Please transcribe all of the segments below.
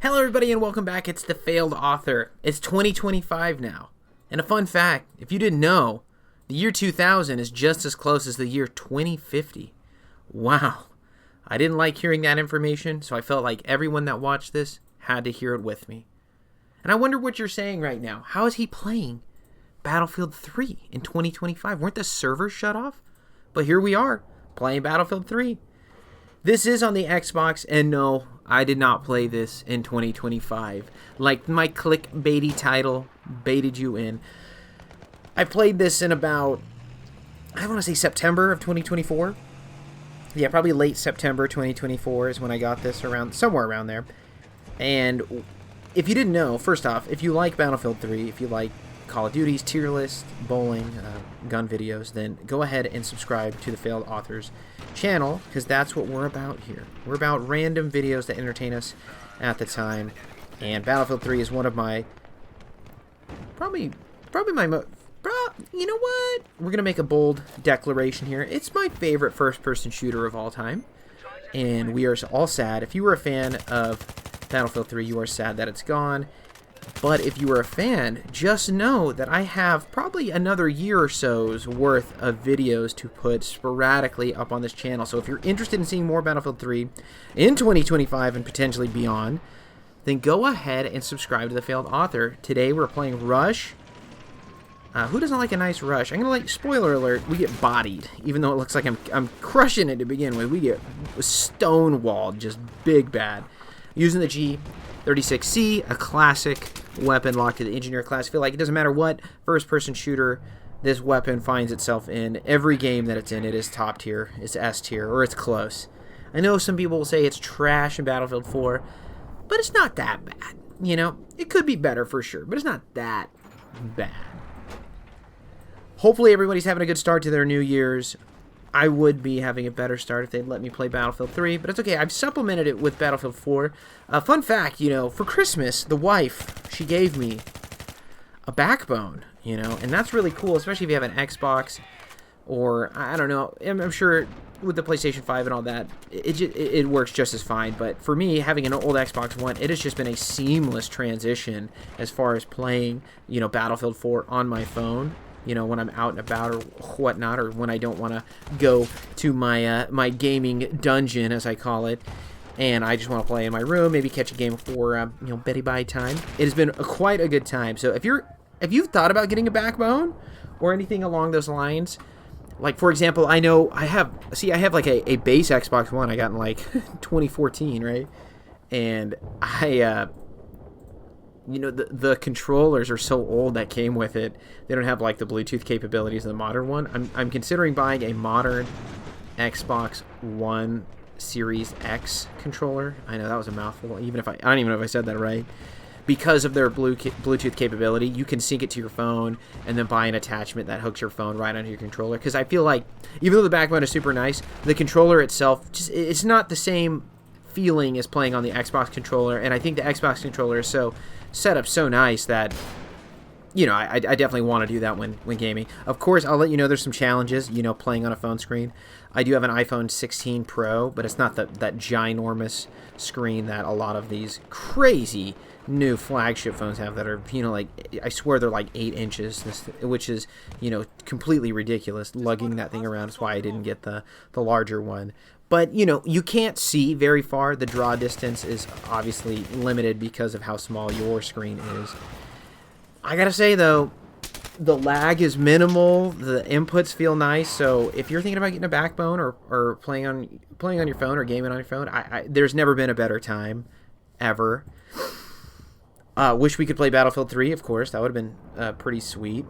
Hello everybody and welcome back. It's The Failed Author. It's 2025 now. And a fun fact, if you didn't know, the year 2000 is just as close as the year 2050. Wow. I didn't like hearing that information, so I felt like everyone that watched this had to hear it with me. And I wonder what you're saying right now. How is he playing Battlefield 3 in 2025? Weren't the servers shut off? But here we are, playing Battlefield 3. This is on the Xbox, and no, I did not play this in 2025. Like my clickbaity title baited you in. I played this in about, I want to say September of 2024. Yeah, probably late September 2024 is when I got this, somewhere around there. And if you didn't know, first off, if you like Battlefield 3, if you like Call of Duty's tier list, bowling, gun videos, then go ahead and subscribe to the Failed Authors channel, because that's what we're about here. We're about random videos that entertain us at the time, and Battlefield 3 is one of my, you know what? We're going to make a bold declaration here. It's my favorite first-person shooter of all time, and we are all sad. If you were a fan of Battlefield 3, you are sad that it's gone. But if you are a fan, just know that I have probably another year or so's worth of videos to put sporadically up on this channel. So if you're interested in seeing more Battlefield 3 in 2025 and potentially beyond, then go ahead and subscribe to The Failed Author. Today we're playing Rush. Who doesn't like a nice Rush? I'm going to spoiler alert, we get bodied. Even though it looks like I'm crushing it to begin with, we get stonewalled, just big bad. Using the G36C, a classic weapon locked to the engineer class. I feel like it doesn't matter what first-person shooter this weapon finds itself in. Every game that it's in, it is top tier, it's S tier, or it's close. I know some people will say it's trash in Battlefield 4, but it's not that bad. You know, it could be better for sure, but it's not that bad. Hopefully everybody's having a good start to their New Year's. I would be having a better start if they'd let me play Battlefield 3, but it's okay. I've supplemented it with Battlefield 4. Fun fact, for Christmas, the wife, she gave me a Backbone, and that's really cool, especially if you have an Xbox or, I don't know, I'm sure with the PlayStation 5 and all that, it works just as fine, but for me, having an old Xbox One, it has just been a seamless transition as far as playing, Battlefield 4 on my phone. When I'm out and about or whatnot, or when I don't want to go to my my gaming dungeon, as I call it, and I just want to play in my room, maybe catch a game for Betty Bye time. It has been quite a good time. So if you've thought about getting a Backbone or anything along those lines, like for example, I know I have like a base Xbox One I got in like 2014, right? And I the controllers are so old that came with it. They don't have like the Bluetooth capabilities of the modern one. I'm considering buying a modern Xbox One Series X controller. I know that was a mouthful. I don't even know if I said that right. Because of their Bluetooth capability, you can sync it to your phone and then buy an attachment that hooks your phone right onto your controller. Because I feel like even though the Backbone is super nice, the controller itself it's not the same feeling as playing on the Xbox controller. And I think the Xbox controller is set up so nice that I definitely want to do that when gaming. Of course, I'll let you know there's some challenges, playing on a phone screen. I do have an iPhone 16 Pro, but it's not that ginormous screen that a lot of these crazy new flagship phones have that are, I swear they're like 8 inches, which is, completely ridiculous, lugging that thing around. That's why I didn't get the larger one. But, you can't see very far. The draw distance is obviously limited because of how small your screen is. I gotta say, though, the lag is minimal. The inputs feel nice. So if you're thinking about getting a Backbone or playing on your phone or gaming on your phone, there's never been a better time ever. Wish we could play Battlefield 3, of course. That would have been pretty sweet.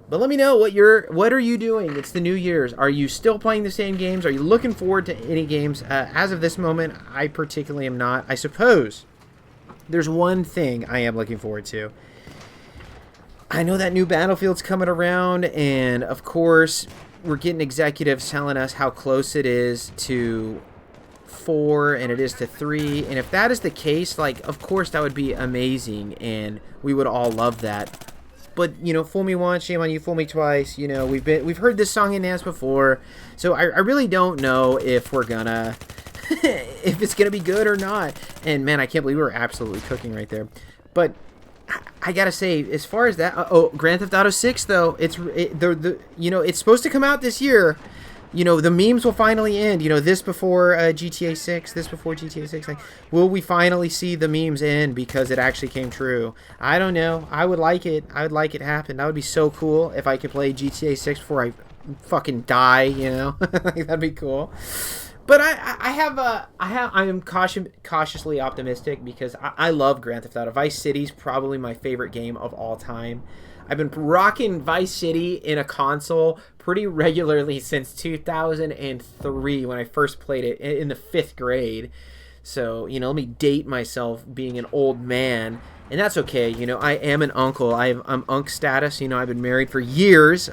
But let me know what are you doing? It's the New Year's. Are you still playing the same games? Are you looking forward to any games? As of this moment, I particularly am not. I suppose there's one thing I am looking forward to. I know that new Battlefield's coming around, and of course, we're getting executives telling us how close it is to 4 and it is to 3. And if that is the case, of course that would be amazing, and we would all love that. But, fool me once, shame on you, fool me twice. We've heard this song and dance before. So I really don't know if we're gonna if it's going to be good or not. And, man, I can't believe we were absolutely cooking right there. But I got to say, as far as that... Grand Theft Auto 6, though, it's supposed to come out this year. The memes will finally end. This before GTA 6, this before GTA 6. Like, will we finally see the memes end because it actually came true? I don't know. I would like it. I would like it to happen. That would be so cool if I could play GTA 6 before I fucking die. That'd be cool. But I am cautiously optimistic because I love Grand Theft Auto. Vice City's probably my favorite game of all time. I've been rocking Vice City in a console pretty regularly since 2003 when I first played it in the 5th grade. So, let me date myself being an old man. And that's okay. I am an uncle. I'm unk status. I've been married for years.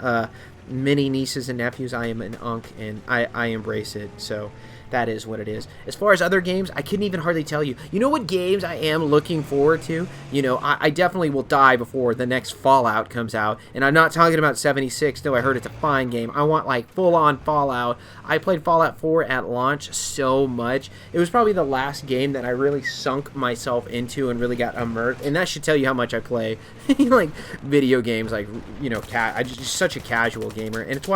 Many nieces and nephews. I am an unk, and I embrace it. So that is what it is. As far as other games, I couldn't even hardly tell you. You know what games I am looking forward to? I definitely will die before the next Fallout comes out. And I'm not talking about 76, though I heard it's a fine game. I want, full-on Fallout. I played Fallout 4 at launch so much. It was probably the last game that I really sunk myself into and really got immersed. And that should tell you how much I play, video games, I'm just such a casual gamer. And it's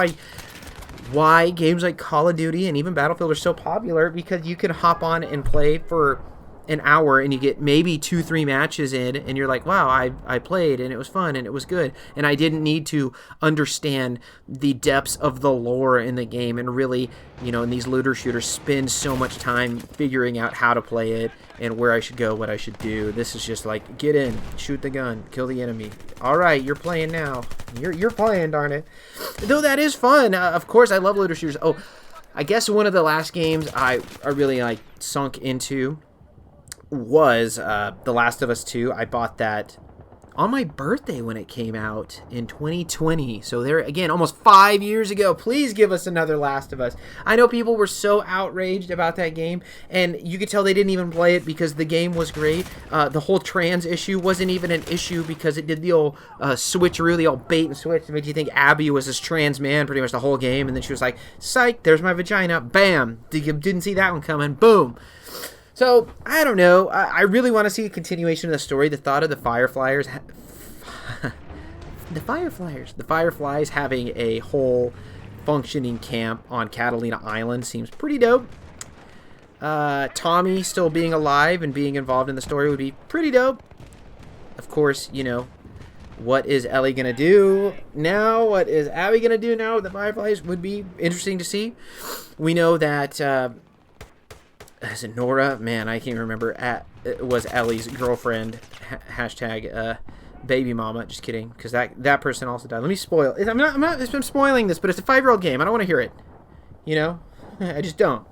why games like Call of Duty and even Battlefield are so popular, because you can hop on and play for an hour and you get maybe 2-3 matches in and you're like, wow, I played and it was fun and it was good, and I didn't need to understand the depths of the lore in the game and really, in these looter shooters, spend so much time figuring out how to play it and where I should go, what I should do. This is just like, get in, shoot the gun, kill the enemy. All right, you're playing now. You're playing, darn it. Though that is fun. Of course, I love looter shooters. Oh, I guess one of the last games I really sunk into was The Last of Us 2. I bought that on my birthday when it came out in 2020. So there, again, almost 5 years ago. Please give us another Last of Us. I know people were so outraged about that game, and you could tell they didn't even play it because the game was great. The whole trans issue wasn't even an issue because it did the old switcheroo, the old bait and switch to make you think Abby was this trans man pretty much the whole game, and then she was like, psych, there's my vagina, bam. Didn't see that one coming, boom. So, I don't know. I really want to see a continuation of the story. The thought of the Fireflies... The Fireflies having a whole functioning camp on Catalina Island seems pretty dope. Tommy still being alive and being involved in the story would be pretty dope. Of course, what is Ellie going to do now? What is Abby going to do now with the Fireflies would be interesting to see. We know that... is it Nora? Man, I can't remember. It was Ellie's girlfriend. Hashtag baby mama. Just kidding, because that person also died. Let me spoil. I'm spoiling this, but it's a 5-year-old game. I don't want to hear it. I just don't.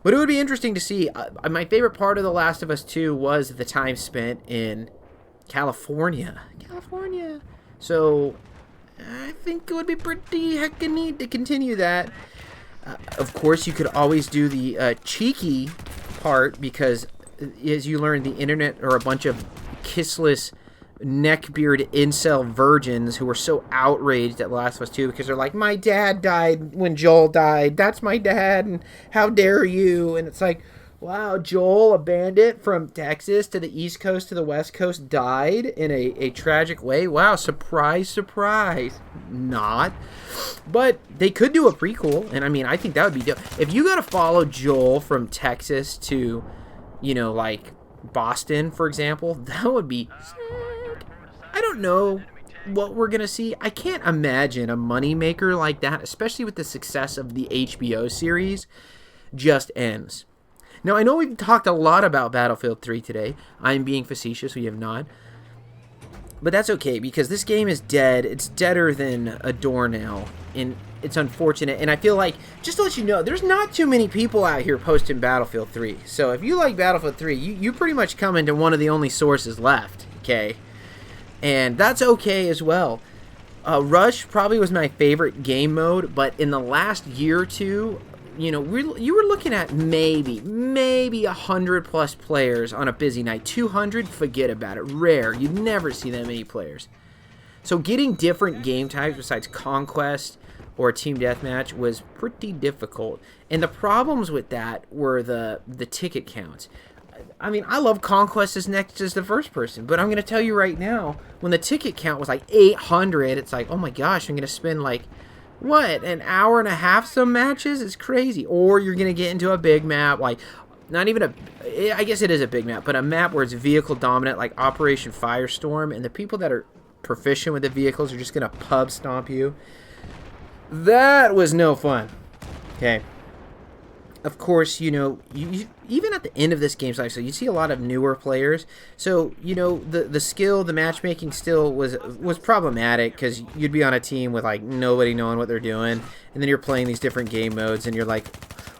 But it would be interesting to see. My favorite part of The Last of Us 2 was the time spent in California. So I think it would be pretty heckin' neat to continue that. Of course, you could always do the cheeky part, because as you learn, the internet are a bunch of kissless, neckbeard incel virgins who were so outraged at Last of Us 2 because they're like, my dad died when Joel died. That's my dad, and how dare you? And it's like, wow, Joel, a bandit from Texas to the East Coast to the West Coast, died in a tragic way. Wow, surprise, surprise. Not. But they could do a prequel, and I think that would be dope. If you got to follow Joel from Texas to, Boston, for example, that would be sick. I don't know what we're going to see. I can't imagine a moneymaker like that, especially with the success of the HBO series, just ends. Now, I know we've talked a lot about Battlefield 3 today. I'm being facetious, we have not. But that's okay, because this game is dead. It's deader than a doornail, and it's unfortunate. And I feel like, just to let you know, there's not too many people out here posting Battlefield 3. So if you like Battlefield 3, you pretty much come into one of the only sources left, okay? And that's okay as well. Rush probably was my favorite game mode, but in the last year or two, you were looking at maybe 100 plus players on a busy night. 200, forget about it. Rare. You'd never see that many players. So getting different game types besides Conquest or a team deathmatch was pretty difficult. And the problems with that were the ticket counts. I mean, I love Conquest as next as the first person, but I'm going to tell you right now, when the ticket count was like 800, it's like, oh my gosh, I'm going to spend like, what, an hour and a half some matches? It's crazy. Or you're going to get into a big map, like, not even I guess it is a big map, but a map where it's vehicle dominant, like Operation Firestorm, and the people that are proficient with the vehicles are just going to pub stomp you. That was no fun. Okay. Of course, you know, you even at the end of this game's life, so you see a lot of newer players. So, you know, the skill, the matchmaking still was problematic because you'd be on a team with, like, nobody knowing what they're doing. And then you're playing these different game modes, and you're like,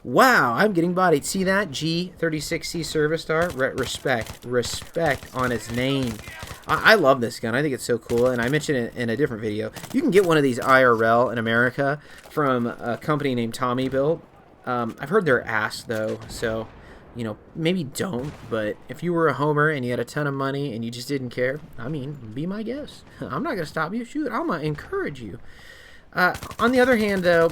wow, I'm getting bodied. See that? G36C Service Star? Respect on its name. I love this gun. I think it's so cool, and I mentioned it in a different video. You can get one of these IRL in America from a company named Tommy Built. I've heard they're ass, though, so, you know, maybe don't. But if you were a homer and you had a ton of money and you just didn't care, I mean, be my guest. I'm not going to stop you. Shoot, I'm going to encourage you. On the other hand, though,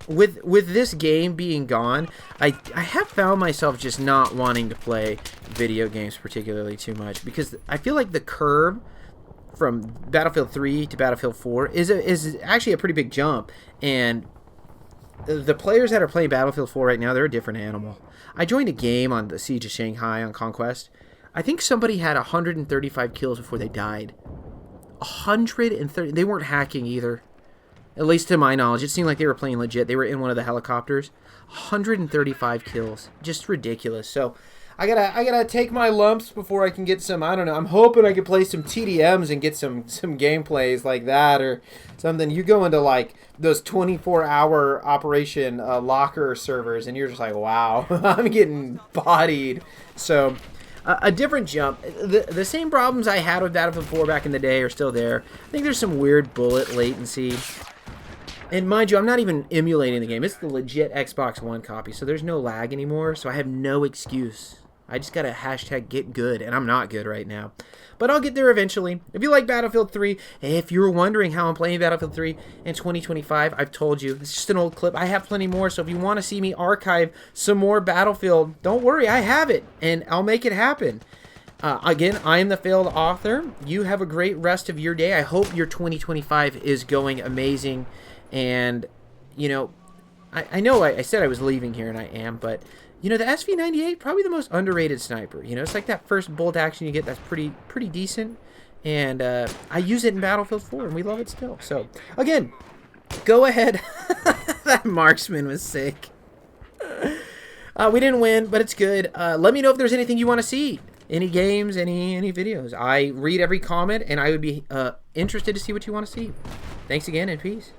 with this game being gone, I have found myself just not wanting to play video games particularly too much, because I feel like the curve from Battlefield 3 to Battlefield 4 is actually a pretty big jump, and the players that are playing Battlefield 4 right now, they're a different animal. I joined a game on the Siege of Shanghai on Conquest. I think somebody had 135 kills before they died. 130. They weren't hacking either. At least to my knowledge. It seemed like they were playing legit. They were in one of the helicopters. 135 kills. Just ridiculous. So I gotta take my lumps before I can get some, I don't know, I'm hoping I can play some TDMs and get some gameplays like that or something. You go into like those 24-hour Operation Locker servers and you're just like, wow, I'm getting bodied. So a different jump. The same problems I had with Battlefield 4 back in the day are still there. I think there's some weird bullet latency. And mind you, I'm not even emulating the game. It's the legit Xbox One copy, so there's no lag anymore, so I have no excuse. I just gotta hashtag get good, and I'm not good right now. But I'll get there eventually. If you like Battlefield 3, if you're wondering how I'm playing Battlefield 3 in 2025, I've told you. It's just an old clip. I have plenty more, so if you want to see me archive some more Battlefield, don't worry, I have it, and I'll make it happen. Again, I am the failed author. You have a great rest of your day. I hope your 2025 is going amazing. And, you know, I know I said I was leaving here, and I am, but, you know, the SV98, probably the most underrated sniper. You know, it's like that first bolt action you get that's pretty decent. And I use it in Battlefield 4, and we love it still. So, again, go ahead. That marksman was sick. We didn't win, but it's good. Let me know if there's anything you want to see. Any games, any videos. I read every comment, and I would be interested to see what you want to see. Thanks again, and peace.